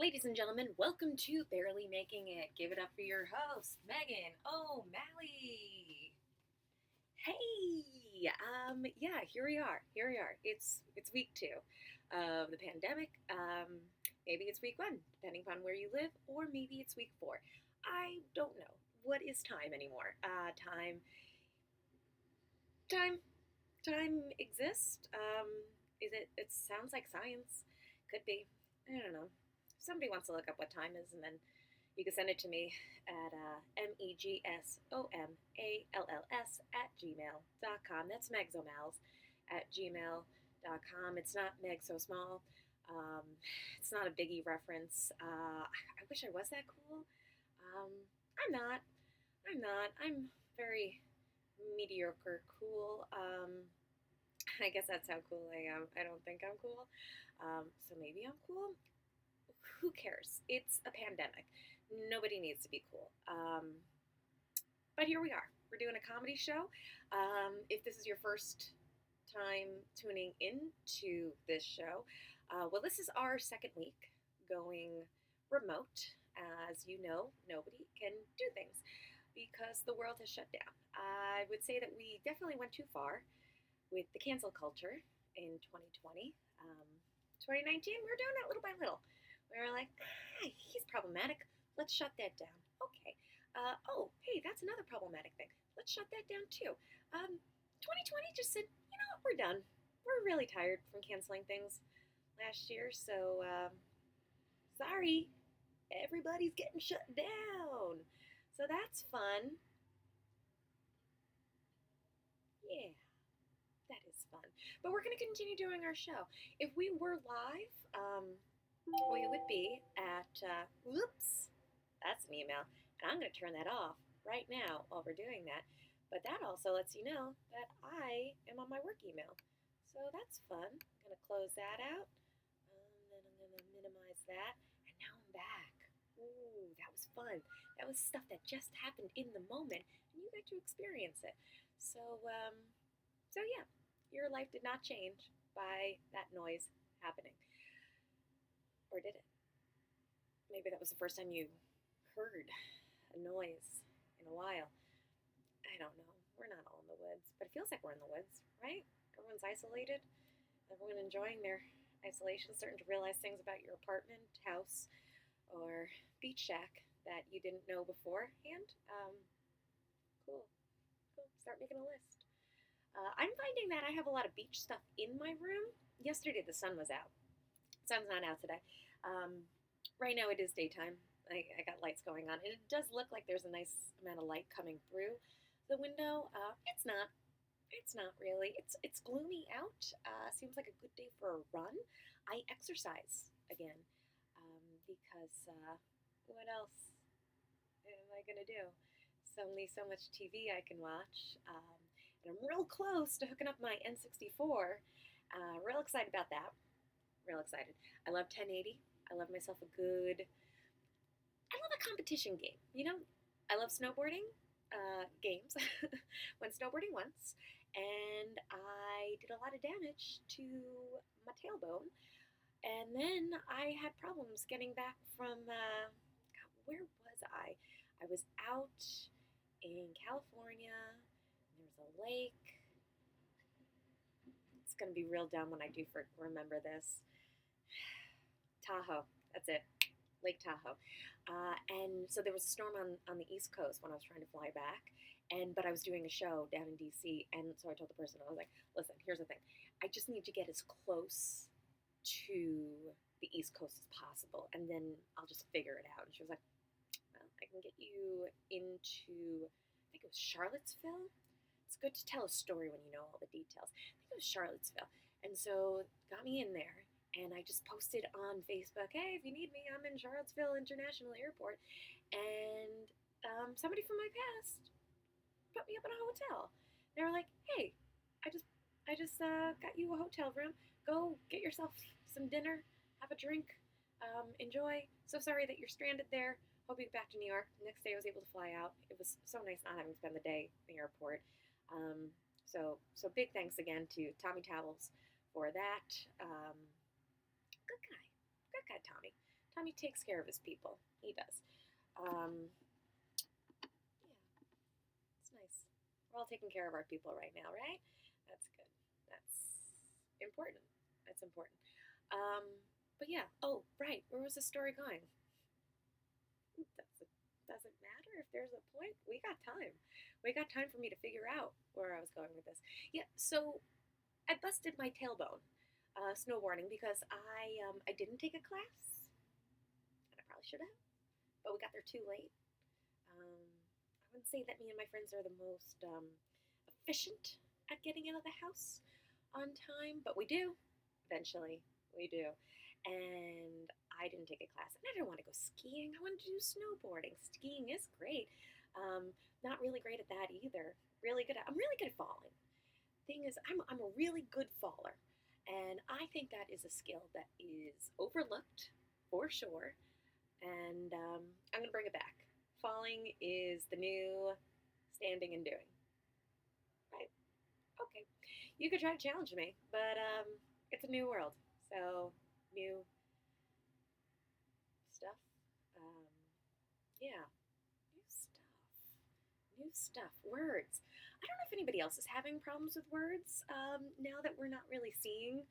Ladies and gentlemen, welcome to Barely Making It. Give it up for your host, Meghan O'Malley. Hey, yeah, here we are. It's week 2 of the pandemic. Maybe it's week 1, depending upon where you live, or maybe it's week 4. I don't know. What is time anymore? Time, time exists. Is it? It sounds like science. Could be. I don't know. If somebody wants to look up what time is, and then you can send it to me at megsommalls at gmail.com. That's megsomals at gmail.com. It's not Meg so small. Um, it's not a Biggie reference. I wish I was that cool. Um, I'm not. I'm not. I'm very mediocre cool. I guess that's how cool I am. I don't think I'm cool. So maybe I'm cool. Who cares? It's a pandemic. Nobody needs to be cool. But here we are. We're doing a comedy show. If this is your first time tuning into this show, well, this is our second week going remote. As you know, nobody can do things because the world has shut down. I would say that we definitely went too far with the cancel culture in 2020. 2019, we were doing it little by little. We were like, he's problematic. Let's shut that down. Okay. Oh, hey, that's another problematic thing. Let's shut that down too. 2020 just said, you know what, we're done. We're really tired from canceling things last year, so sorry, everybody's getting shut down. So that's fun. Yeah, that is fun. But we're going to continue doing our show. If we were live, we would be at, whoops, that's an email. And I'm going to turn that off right now while we're doing that. But that also lets you know that I am on my work email. So that's fun. I'm going to close that out. Then I'm going to minimize that. And now I'm back. Ooh, that was fun. That was stuff that just happened in the moment, and you got to experience it. So yeah, your life did not change by that noise happening. Or did it? Maybe that was the first time you heard a noise in a while. I don't know. We're not all in the woods, but it feels like we're in the woods, right? Everyone's isolated. Everyone enjoying their isolation, starting to realize things about your apartment, house, or beach shack that you didn't know beforehand. Cool. Cool. Start making a list. I'm finding that I have a lot of beach stuff in my room. Yesterday the sun was out. The sun's not out today. Right now it is daytime. I got lights going on, and it does look like there's a nice amount of light coming through the window. It's not. It's not really. It's gloomy out. Seems like a good day for a run. I exercise again because what else am I gonna do? It's only so much TV I can watch, and I'm real close to hooking up my N64. Real excited about that. Real excited. I love 1080. I love myself a good. I love a competition game. You know, I love snowboarding games. Went snowboarding once, and I did a lot of damage to my tailbone. And then I had problems getting back from. God, where was I? I was out in California. And there was a lake. It's gonna be real dumb when I do remember this. Tahoe. That's it. Lake Tahoe. And so there was a storm on the East Coast when I was trying to fly back. But I was doing a show down in DC. And so I told the person, I was like, listen, here's the thing. I just need to get as close to the East Coast as possible. And then I'll just figure it out. And she was like, well, I can get you into, I think it was Charlottesville. It's good to tell a story when you know all the details. I think it was Charlottesville. And so got me in there. And I just posted on Facebook, hey, if you need me, I'm in Charlottesville International Airport. And somebody from my past put me up in a hotel. They were like, hey, I just got you a hotel room. Go get yourself some dinner, have a drink, enjoy. So sorry that you're stranded there. Hope you get back to New York. The next day I was able to fly out. It was so nice not having to spend the day in the airport. So big thanks again to Tommy Towels for that. Good guy, Tommy. Tommy takes care of his people. He does. Um, yeah, it's nice. We're all taking care of our people right now, right? That's good. That's important. That's important. Um, but yeah. Oh, right. Where was the story going? Doesn't matter if there's a point. We got time. We got time for me to figure out where I was going with this. Yeah. So I busted my tailbone snowboarding because I didn't take a class, and I probably should have, but we got there too late. I wouldn't say that me and my friends are the most efficient at getting out of the house on time, but we do. Eventually, we do. And I didn't take a class, and I didn't want to go skiing. I wanted to do snowboarding. Skiing is great. Not really great at that either. I'm really good at falling. Thing is, I'm a really good faller, and I think that is a skill that is overlooked for sure. And I'm gonna bring it back. Falling is the new standing and doing. Right? Okay. You could try to challenge me, but it's a new world, so new stuff. Um, yeah, new stuff. New stuff. Words. I don't know if anybody else is having problems with words now that we're not really seeing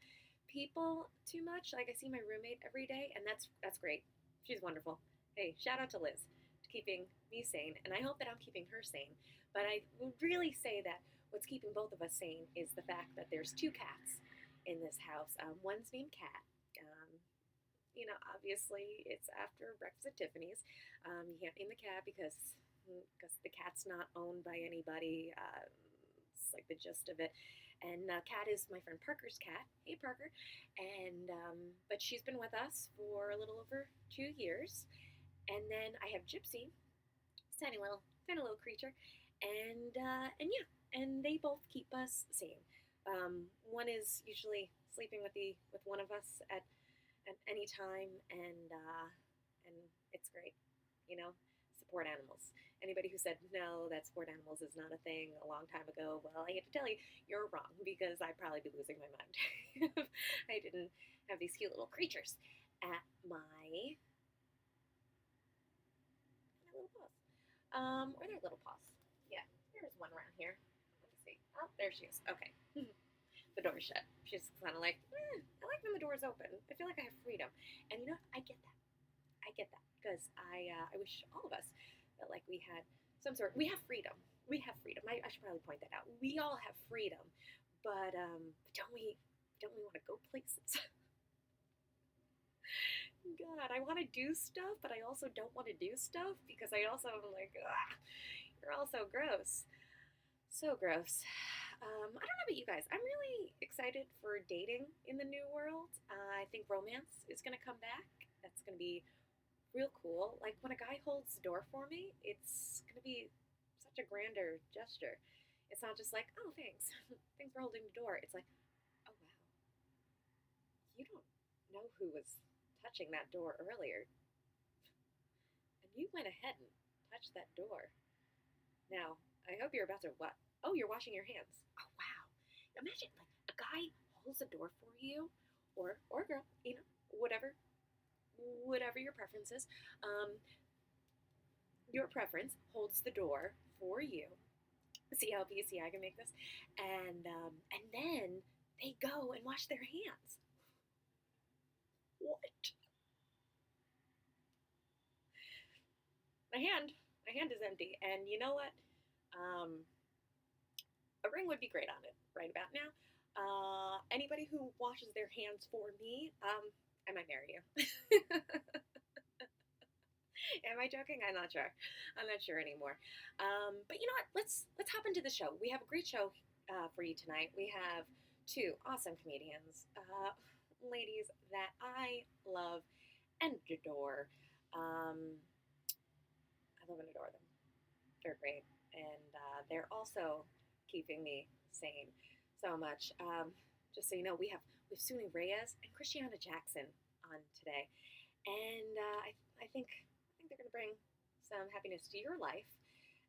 people too much. Like I see my roommate every day, and that's great. She's wonderful. Hey, shout out to Liz to keeping me sane, and I hope that I'm keeping her sane. But I would really say that what's keeping both of us sane is the fact that there's two cats in this house. One's named Cat. Obviously it's after breakfast at Tiffany's. You can't name the cat because the cat's not owned by anybody. It's like the gist of it. And Cat is my friend Parker's cat. Hey, Parker. And but she's been with us for a little over 2 years. And then I have Gypsy, tiny little creature, and yeah, and they both keep us sane. One is usually sleeping with one of us at any time, and it's great. You know, support animals. Anybody who said no, that support animals is not a thing a long time ago, well, I hate to tell you, you're wrong because I'd probably be losing my mind if I didn't have these cute little creatures at my little paws. Or their little paws. Yeah, there's one around here. Let me see. Oh, there she is. Okay. The door's shut. She's kind of like, I like when the door's open. I feel like I have freedom. And you know what? I get that. I get that because I wish all of us that like we had some sort. We have freedom. We have freedom. I should probably point that out. We all have freedom, but don't we want to go places? God, I want to do stuff, but I also don't want to do stuff because I also am like, ugh, you're all so gross. So gross. I don't know about you guys. I'm really excited for dating in the new world. I think romance is going to come back. That's going to be real cool. Like when a guy holds the door for me, it's going to be such a grander gesture. It's not just like, oh, thanks. Thanks for holding the door. It's like, oh, wow. You don't know who was touching that door earlier. And you went ahead and touched that door. Now, I hope you're about to what? Oh, you're washing your hands. Oh, wow. Imagine like a guy holds the door for you, or a girl, whatever your preference is. Your preference holds the door for you. See how easy I can make this, and then they go and wash their hands. What? My hand is empty, and you know what? Um, a ring would be great on it right about now. Anybody who washes their hands for me, I might marry you. Am I joking? I'm not sure. I'm not sure anymore. But you know what? Let's hop into the show. We have a great show for you tonight. We have two awesome comedians, ladies that I love and adore. Um, I love and adore them. They're great, and they're also keeping me sane so much. Just so you know, we have Suni Reyes and Christiana Jackson on today, and I think they're going to bring some happiness to your life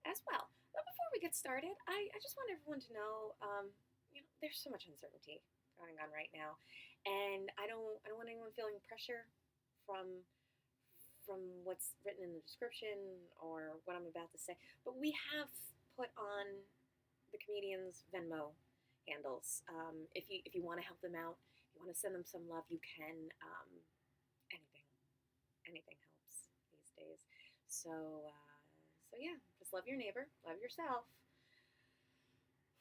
as well. But before we get started, I just want everyone to know, there's so much uncertainty going on right now, and I don't want anyone feeling pressure from from what's written in the description or what I'm about to say, but we have put on the comedians' Venmo handles. If you want to help them out, you want to send them some love, you can. Anything anything helps these days. So yeah, just love your neighbor, love yourself.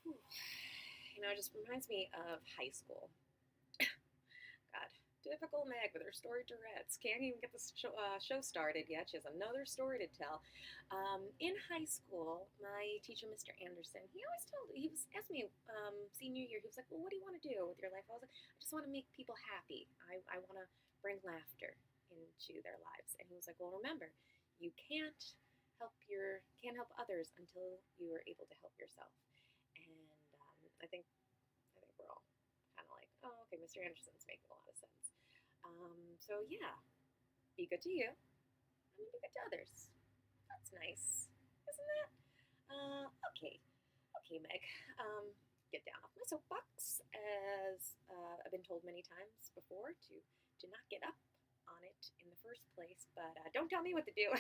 Whew. It just reminds me of high school. God, typical Meg with her story Tourette's. Can't even get the show started yet. She has another story to tell. In high school, my teacher, Mr. Anderson, he was asked me senior year. He was like, "Well, what do you want to do with your life?" I was like, "I just want to make people happy. I want to bring laughter into their lives." And he was like, "Well, remember, you can't help others until you are able to help yourself." And I think we're all kind of like, oh, okay, Mr. Anderson's making a lot of sense. So yeah, be good to you, and be good to others. That's nice, isn't that? Okay, okay, Meg. Get down off my soapbox, as I've been told many times before to not get up on it in the first place. But don't tell me what to do.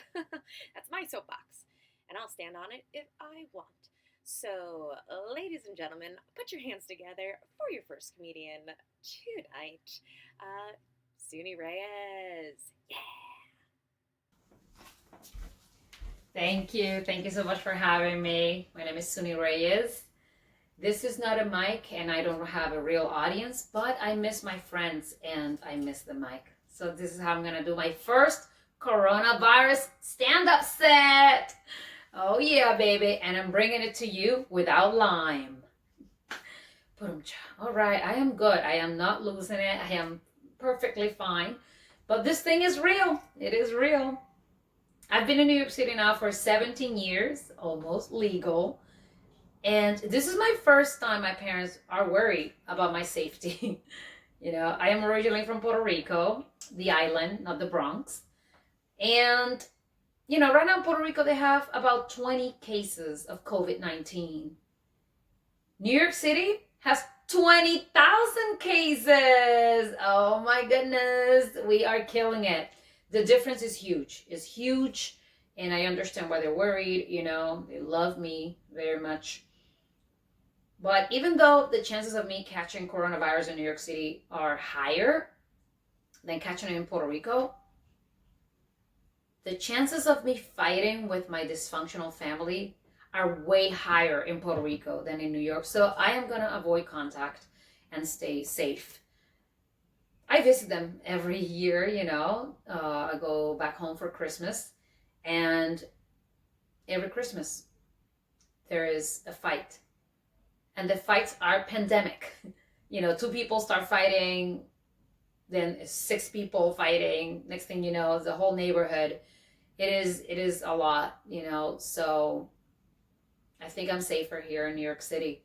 That's my soapbox, and I'll stand on it if I want. So, ladies and gentlemen, put your hands together for your first comedian tonight, Suni Reyes. Yeah. Thank you. Thank you so much for having me. My name is Suni Reyes. This is not a mic and I don't have a real audience, but I miss my friends and I miss the mic. So this is how I'm going to do my first coronavirus stand-up set. Oh yeah, baby. And I'm bringing it to you without lime. All right, I am good. I am not losing it. I am perfectly fine. But this thing is real. It is real. I've been in New York City now for 17 years, almost legal. And this is my first time my parents are worried about my safety. I am originally from Puerto Rico, the island, not the Bronx. And, right now in Puerto Rico, they have about 20 cases of COVID-19. New York City has 20,000 cases. Oh my goodness, we are killing it. The difference is huge. It's huge, and I understand why they're worried. They love me very much. But even though the chances of me catching coronavirus in New York City are higher than catching it in Puerto Rico, the chances of me fighting with my dysfunctional family are way higher in Puerto Rico than in New York. So I am going to avoid contact and stay safe. I visit them every year, I go back home for Christmas, and every Christmas there is a fight. And the fights are pandemic. 2 people start fighting, then 6 people fighting. Next thing you know, the whole neighborhood. It is a lot, so I think I'm safer here in New York City.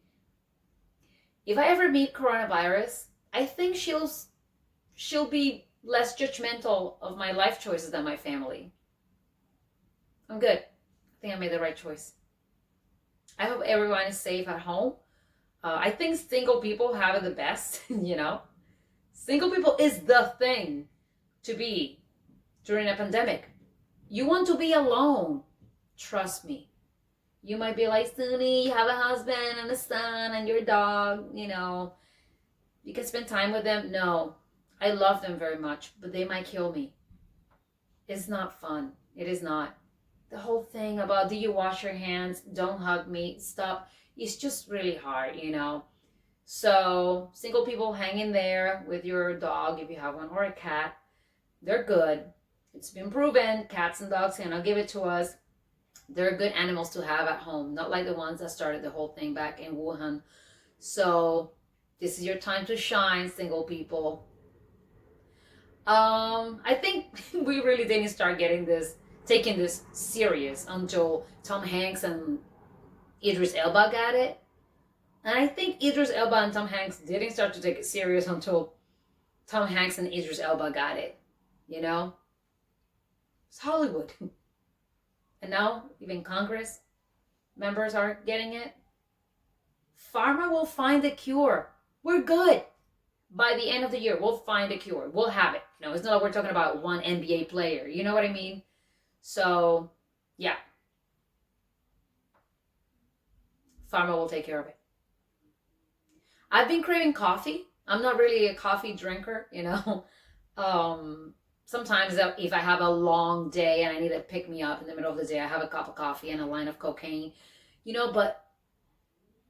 If I ever meet coronavirus, I think she'll be less judgmental of my life choices than my family. I'm good. I think I made the right choice. I hope everyone is safe at home. I think single people have it the best, Single people is the thing to be during a pandemic. You want to be alone. Trust me. You might be like, Suni, you have a husband and a son and your dog, You can spend time with them. No, I love them very much, but they might kill me. It's not fun. It is not. The whole thing about, do you wash your hands? Don't hug me. Stop. It's just really hard, So single people, hang in there with your dog if you have one, or a cat. They're good. It's been proven. Cats and dogs cannot give it to us. They're good animals to have at home, not like the ones that started the whole thing back in Wuhan. So this is your time to shine, single people. I think we really didn't start taking this serious until Tom Hanks and Idris Elba got it. And I think Idris Elba and Tom Hanks didn't start to take it serious until Tom Hanks and Idris Elba got it. It's Hollywood. And now even Congress members are getting it. Pharma will find a cure. We're good. by the end of the year, we'll find a cure. We'll have it. No, it's not like we're talking about one NBA player. You know what I mean? So, yeah, pharma will take care of it. I've been craving coffee. I'm not really a coffee drinker, you know. Sometimes if I have a long day and I need to pick me up in the middle of the day, I have a cup of coffee and a line of cocaine, you know, but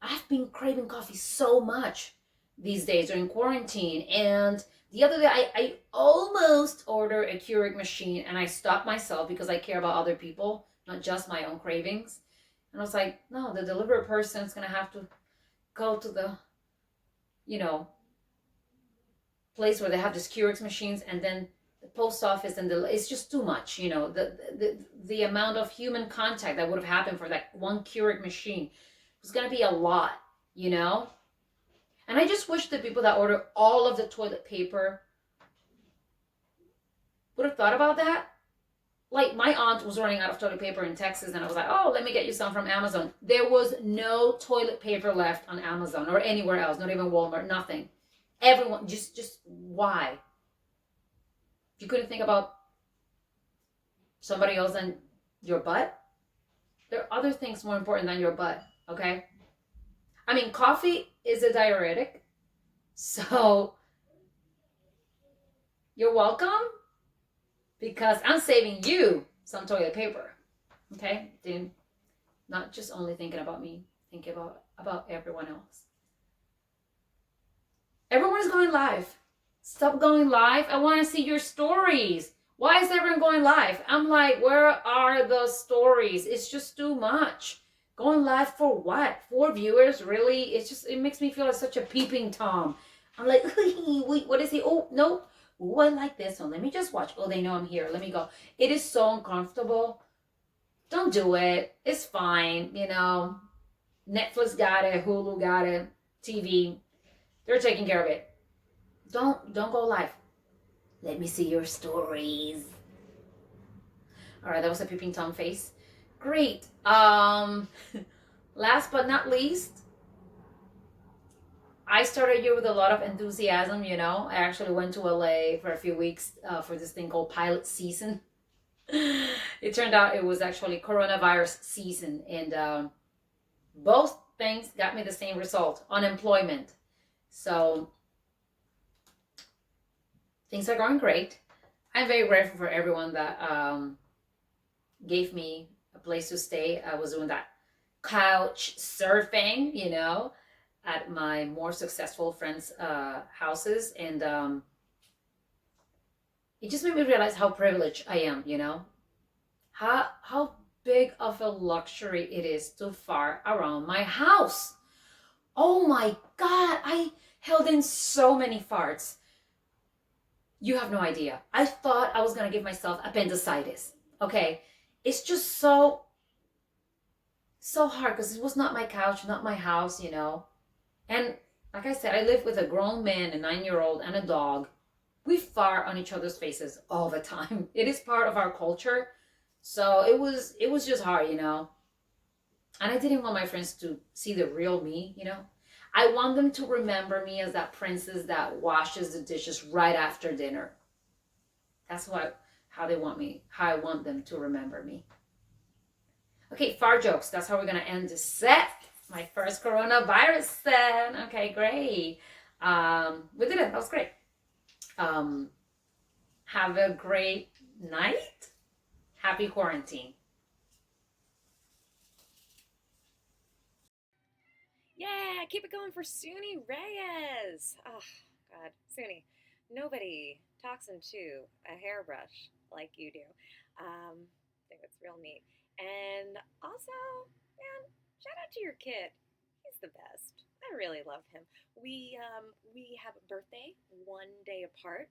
I've been craving coffee so much these days during quarantine. And the other day, I almost ordered a Keurig machine and I stopped myself because I care about other people, not just my own cravings. And I was like, no, the delivery person is going to have to go to the, you know, place where they have these Keurig machines, and then the post office, and it's just too much, you know, the amount of human contact that would have happened for that one Keurig machine was going to be a lot, you know. And I just wish the people that order all of the toilet paper would have thought about that. Like, my aunt was running out of toilet paper in Texas, and I was like, oh, let me get you some from Amazon. There was no toilet paper left on Amazon or anywhere else, not even Walmart, nothing. Everyone, just why? You couldn't think about somebody else than your butt? There are other things more important than your butt, okay? I mean, coffee is a diuretic, so you're welcome, because I'm saving you some toilet paper, okay? Then, not just only thinking about me, thinking about everyone else. Everyone is going live. Stop going live. I want to see your stories. Why is everyone going live? I'm like, where are the stories? It's just too much. Going live for what? 4 viewers? Really? It makes me feel like such a peeping Tom. I'm like, wait, what is he? Oh, no. Oh, I like this one. Let me just watch. Oh, they know I'm here. Let me go. It is so uncomfortable. Don't do it. It's fine. You know, Netflix got it. Hulu got it. TV. They're taking care of it. Don't go live. Let me see your stories. All right, that was a peeping Tom face. Great. Last but not least, I started here with a lot of enthusiasm, you know. I actually went to LA for a few weeks for this thing called pilot season. It turned out it was actually coronavirus season, and both things got me the same result: unemployment. So things are going great. I'm very grateful for everyone that gave me a place to stay. I was doing that couch surfing, you know, at my more successful friends' houses, and it just made me realize how privileged I am, you know, how big of a luxury it is to fart around my house. Oh my God, I held in so many farts. You have no idea. I thought I was gonna give myself appendicitis. Okay, it's just so hard because it was not my couch, not my house, you know. And like I said, I live with a grown man, a 9-year-old, and a dog. We fart on each other's faces all the time. It is part of our culture. So it was just hard, you know. And I didn't want my friends to see the real me, you know. I want them to remember me as that princess that washes the dishes right after dinner. That's how I want them to remember me. Okay, fart jokes. That's how we're gonna end this set. My first coronavirus set. Okay, great. We did it. That was great. Have a great night. Happy quarantine. Yeah, keep it going for Suni Reyes. Oh, God. Suni, nobody talks into a hairbrush like you do. I think it's real neat. And also, man, shout out to your kid. He's the best. I really love him. We have a birthday 1 day apart,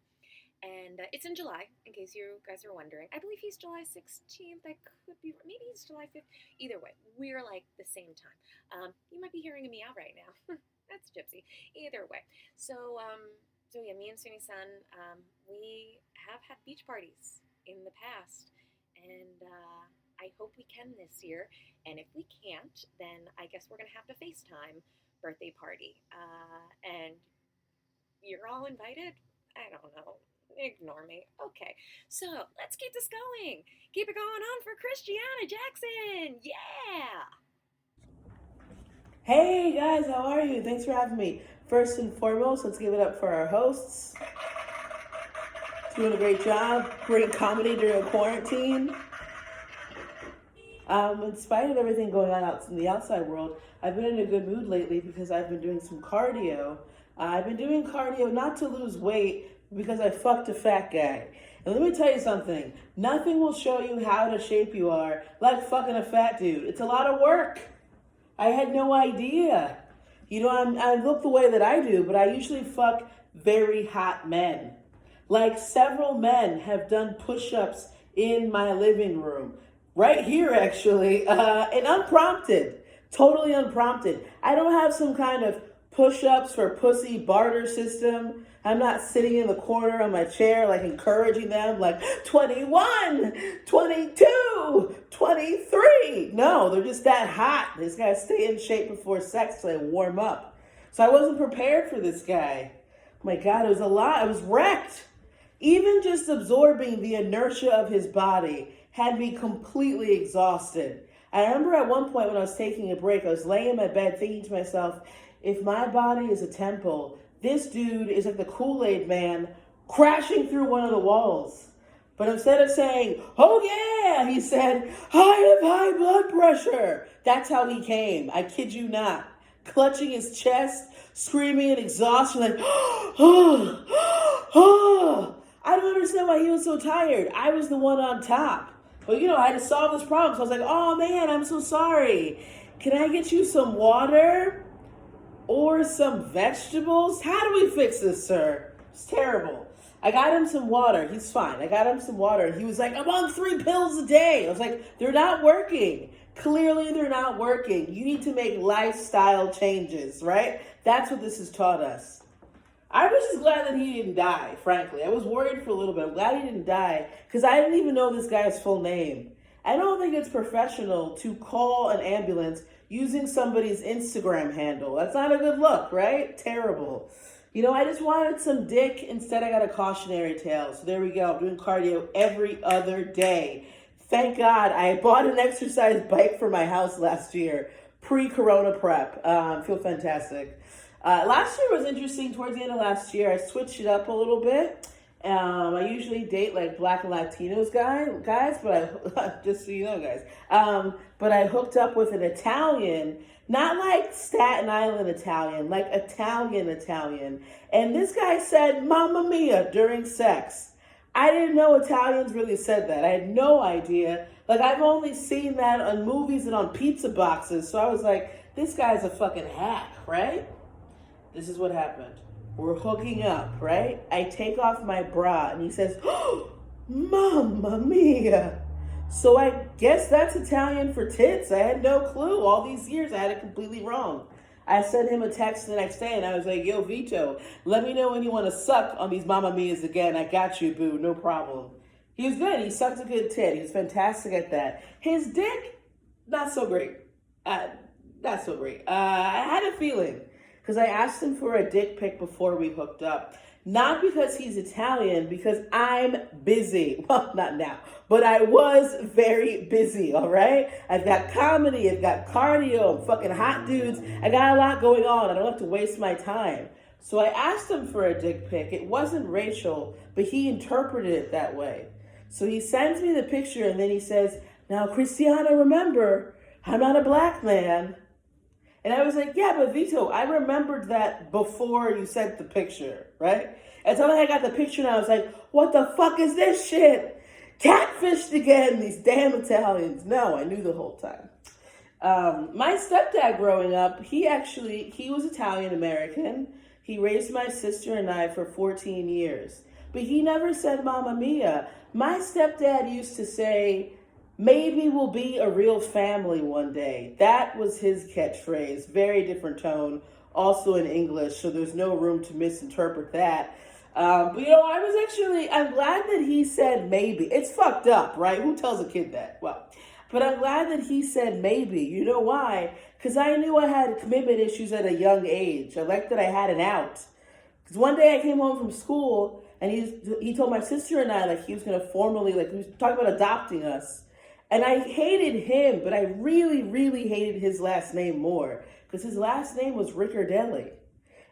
and it's in July, in case you guys are wondering. I believe he's July 16th. I could be, maybe he's July 5th. Either way, we're like the same time. You might be hearing me out right now. That's Gypsy. Either way. So yeah, me and Suni San, we have had beach parties in the past, and I hope we can this year. And if we can't, then I guess we're gonna have to FaceTime birthday party. And you're all invited? I don't know. Ignore me. Okay, so let's keep this going. Keep it going on for Christiana Jackson. Yeah. Hey guys, how are you? Thanks for having me. First and foremost, let's give it up for our hosts. Doing a great job. Great comedy during quarantine. In spite of everything going on out in the outside world, I've been in a good mood lately because I've been doing some cardio. I've been doing cardio not to lose weight, because I fucked a fat guy. And let me tell you something. Nothing will show you how to shape you are like fucking a fat dude. It's a lot of work. I had no idea. You know, I look the way that I do, but I usually fuck very hot men. Like several men have done push-ups in my living room. Right here, actually, and unprompted. Totally unprompted. I don't have some kind of push-ups for pussy barter system. I'm not sitting in the corner on my chair, like encouraging them, like 21, 22, 23. No, they're just that hot. They just gotta stay in shape before sex so they warm up. So I wasn't prepared for this guy. Oh my God, it was a lot. I was wrecked. Even just absorbing the inertia of his body had me completely exhausted. I remember at one point when I was taking a break, I was laying in my bed thinking to myself, if my body is a temple, this dude is like the Kool-Aid man crashing through one of the walls. But instead of saying, oh yeah, he said, I have high blood pressure. That's how he came. I kid you not. Clutching his chest, screaming in exhaustion, like, oh, oh. I don't understand why he was so tired. I was the one on top. But you know, I had to solve this problem. So I was like, oh man, I'm so sorry. Can I get you some water? Or some vegetables? How do we fix this, sir? It's terrible. I got him some water. He's fine. I got him some water. He was like, I'm on 3 pills a day. I was like, they're not working. Clearly, they're not working. You need to make lifestyle changes, right? That's what this has taught us. I was just glad that he didn't die, frankly. I was worried for a little bit. I'm glad he didn't die because I didn't even know this guy's full name. I don't think it's professional to call an ambulance using somebody's Instagram handle. That's not a good look, right? Terrible. You know, I just wanted some dick. Instead, I got a cautionary tale. So there we go. I'm doing cardio every other day. Thank God. I bought an exercise bike for my house last year, pre-corona prep. I feel fantastic. Last year was interesting. Towards the end of last year, I switched it up a little bit. I usually date like Black and Latinos guys, but I just so you know, guys. But I hooked up with an Italian, not like Staten Island Italian, like Italian. And this guy said "Mamma Mia" during sex. I didn't know Italians really said that. I had no idea. Like I've only seen that on movies and on pizza boxes. So I was like, this guy's a fucking hack, right? This is what happened. We're hooking up, right? I take off my bra and he says, oh, Mamma Mia. So I guess that's Italian for tits. I had no clue. All these years I had it completely wrong. I sent him a text the next day and I was like, yo, Vito, let me know when you want to suck on these Mamma Mias again. I got you, boo. No problem. He was good. He sucked a good tit. He was fantastic at that. His dick, not so great. Not so great. I had a feeling. Because I asked him for a dick pic before we hooked up. Not because he's Italian, because I'm busy. Well, not now, but I was very busy, all right? I've got comedy, I've got cardio, I'm fucking hot dudes. I got a lot going on. I don't have to waste my time. So I asked him for a dick pic. It wasn't racial, but he interpreted it that way. So he sends me the picture and then he says, now, Christiana, remember, I'm not a black man. And I was like, yeah, but Vito, I remembered that before you sent the picture, right? And so I got the picture and I was like, what the fuck is this shit? Catfished again, these damn Italians. No, I knew the whole time. My stepdad growing up, he was Italian American. He raised my sister and I for 14 years. But he never said Mamma Mia. My stepdad used to say, maybe we'll be a real family one day. That was his catchphrase. Very different tone. Also in English, so there's no room to misinterpret that. But you know, I'm glad that he said maybe. It's fucked up, right? Who tells a kid that? Well, but I'm glad that he said maybe. You know why? Because I knew I had commitment issues at a young age. I liked that I had an out. Because one day I came home from school and he told my sister and I, like, he was going to formally, like, he was talking about adopting us. And I hated him, but I really, really hated his last name more. Because his last name was Riccardelli.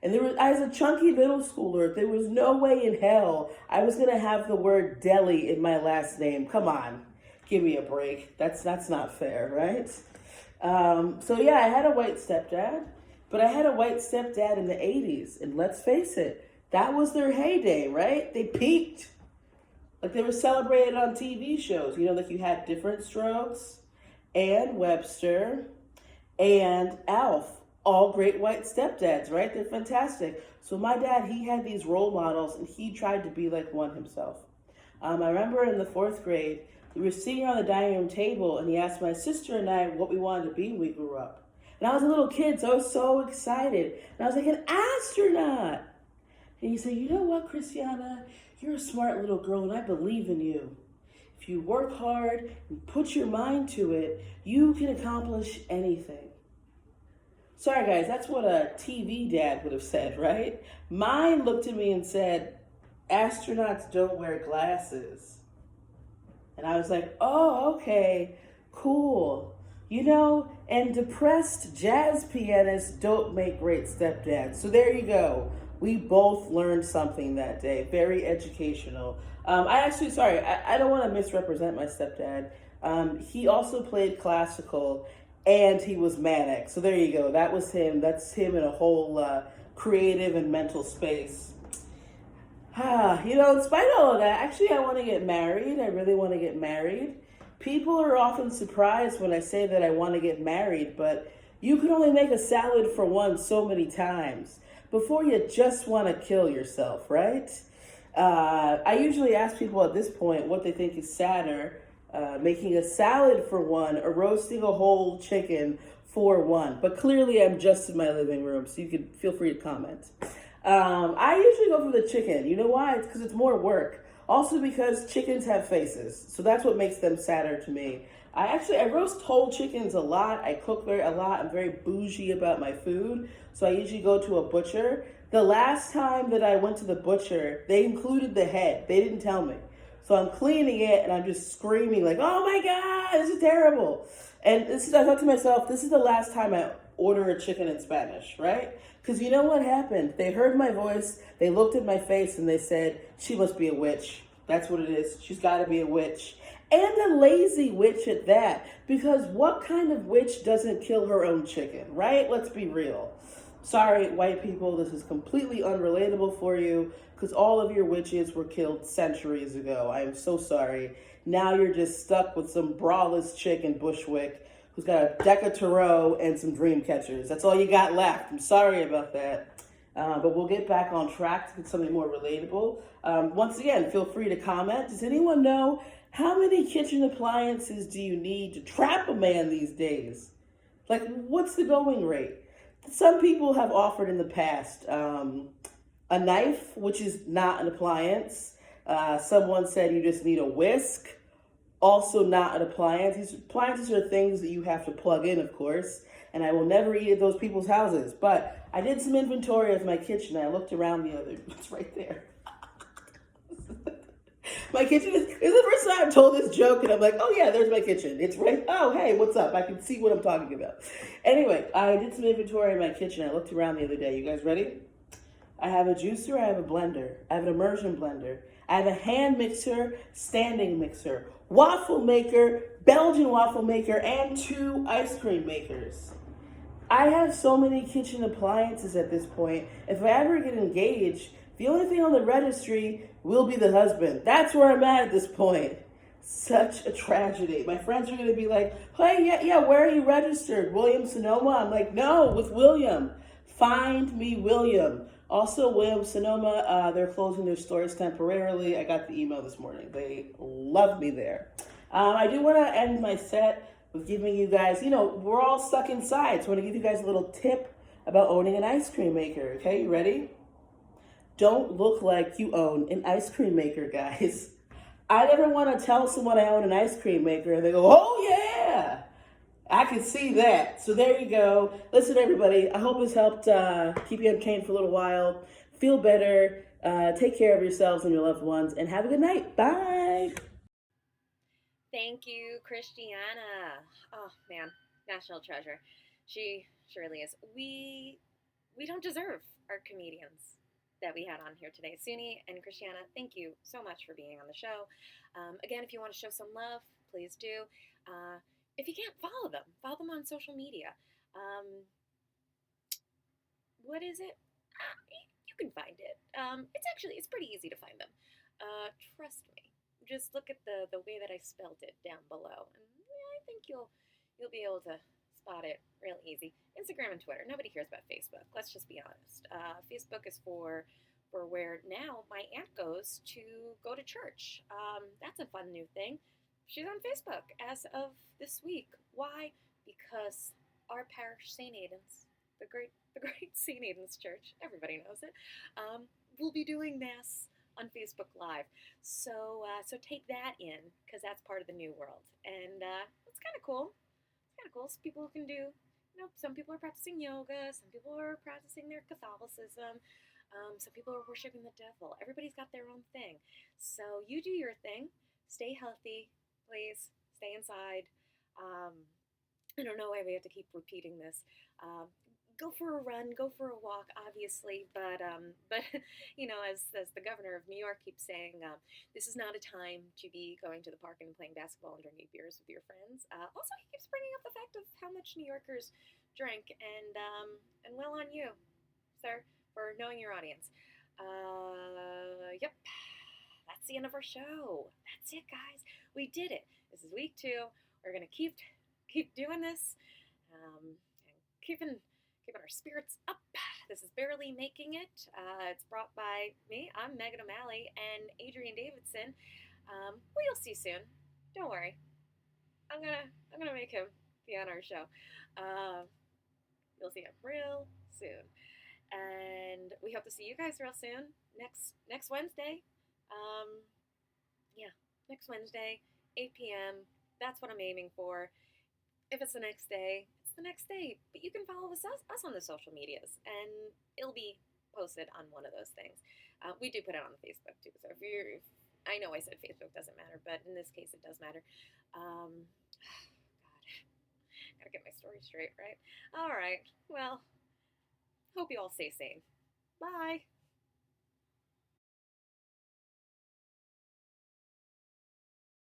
And I was a chunky middle schooler. There was no way in hell I was going to have the word deli in my last name. Come on. Give me a break. That's not fair, right? So yeah, I had a white stepdad, but I had a white stepdad in the 80s. And let's face it, that was their heyday, right? They peaked. Like, they were celebrated on TV shows. You know, like you had Different Strokes and Webster and Alf. All great white stepdads, right? They're fantastic. So my dad, he had these role models and he tried to be like one himself. I remember in the 4th grade, we were sitting on the dining room table and he asked my sister and I what we wanted to be when we grew up. And I was a little kid, so I was so excited. And I was like, an astronaut. And he said, you know what, Christiana? You're a smart little girl and I believe in you. If you work hard and put your mind to it, you can accomplish anything. Sorry guys, that's what a TV dad would have said, right? Mine looked at me and said, astronauts don't wear glasses. And I was like, oh, okay, cool. You know, and depressed jazz pianists don't make great stepdads. So there you go. We both learned something that day. Very educational. I don't want to misrepresent my stepdad. He also played classical and he was manic. So there you go. That was him. That's him in a whole creative and mental space. You know, in spite of all of that, actually, I want to get married. I really want to get married. People are often surprised when I say that I want to get married, but you can only make a salad for one so many times before you just want to kill yourself, right? I usually ask people at this point what they think is sadder, making a salad for one or roasting a whole chicken for one. But clearly I'm just in my living room, so you can feel free to comment. I usually go for the chicken. You know why? It's because it's more work. Also because chickens have faces, so that's what makes them sadder to me. I roast whole chickens a lot. I cook a lot. I'm very bougie about my food, so I usually go to a butcher. The last time that I went to the butcher, they included the head. They didn't tell me. So I'm cleaning it and I'm just screaming like, oh my God, this is terrible. And I thought to myself, this is the last time I order a chicken in Spanish, right? Because you know what happened? They heard my voice, they looked at my face and they said, she must be a witch. That's what it is. She's got to be a witch. And a lazy witch at that. Because what kind of witch doesn't kill her own chicken, right? Let's be real. Sorry, white people, this is completely unrelatable for you because all of your witches were killed centuries ago. I am so sorry. Now you're just stuck with some braless chick in Bushwick who's got a deck of tarot and some dream catchers. That's all you got left. I'm sorry about that. But we'll get back on track to get something more relatable. Once again, feel free to comment. Does anyone know how many kitchen appliances do you need to trap a man these days? Like, what's the going rate? Some people have offered in the past a knife, which is not an appliance. Someone said you just need a whisk, also not an appliance. These appliances are things that you have to plug in, of course, and I will never eat at those people's houses. But I did some inventory of my kitchen. I looked around it's right there. My kitchen is the first time I've told this joke, and I'm like, oh yeah, there's my kitchen. It's right, oh hey, what's up? I can see what I'm talking about. Anyway, I did some inventory in my kitchen. I looked around the other day. You guys ready? I have a juicer, I have a blender, I have an immersion blender, I have a hand mixer, standing mixer, waffle maker, Belgian waffle maker, and 2 ice cream makers. I have so many kitchen appliances at this point. If I ever get engaged, the only thing on the registry will be the husband. That's where I'm at this point. Such a tragedy. My friends are going to be like, hey, yeah, where are you registered? William Sonoma? I'm like, no, with William. Find me William. Also, William Sonoma, they're closing their stores temporarily. I got the email this morning. They love me there. I do want to end my set with giving you guys, we're all stuck inside. So I want to give you guys a little tip about owning an ice cream maker. Okay, you ready? Don't look like you own an ice cream maker, guys. I never want to tell someone I own an ice cream maker and they go, oh yeah, I can see that. So there you go. Listen, everybody, I hope this helped keep you entertained for a little while. feel better, take care of yourselves and your loved ones, and have a good night. Bye. Thank you, Christiana. Oh man, national treasure. She really is. We don't deserve our comedians that we had on here today. Suni and Christiana, thank you so much for being on the show. Again, if you want to show some love, please do. If you can't, follow them on social media. Um, what is it? You can find it. It's pretty easy to find them. Trust me. Just look at the way that I spelled it down below, and yeah, I think you'll be able to spot it real easy. Instagram and Twitter. Nobody cares about Facebook. Let's just be honest. Facebook is for where now my aunt goes to go to church. That's a fun new thing. She's on Facebook as of this week. Why? Because our parish St. Aidan's, the great St. Aidan's Church, everybody knows it, will be doing mass on Facebook Live. So take that in because that's part of the new world, and it's kind of cool. It's kind of cool. So people can do. Some people are practicing yoga. Some people are practicing their Catholicism. Some people are worshiping the devil. Everybody's got their own thing. So you do your thing. Stay healthy, please. Stay inside. I don't know why we have to keep repeating this. Go for a run, go for a walk, obviously, but as the governor of New York keeps saying, this is not a time to be going to the park and playing basketball and drinking beers with your friends. Also, he keeps bringing up the fact of how much New Yorkers drink, and well on you, sir, for knowing your audience. Yep, that's the end of our show. That's it, guys. We did it. This is week 2. We're gonna keep doing this, and keeping our spirits up. This is Barely Making It. It's brought by me. I'm Meghan O'Malley and Adrian Davidson. We'll see soon. Don't worry. I'm gonna make him be on our show. Uh, you'll see him real soon, and we hope to see you guys real soon. Next Wednesday. Um, yeah, next Wednesday, 8 p.m. That's what I'm aiming for. If it's the next day, it's the next day. But you can follow us on the social medias, and it'll be posted on one of those things. We do put it on Facebook too. So I know I said Facebook doesn't matter, but in this case, it does matter. God, gotta get my story straight, right? All right. Well, hope you all stay sane. Bye.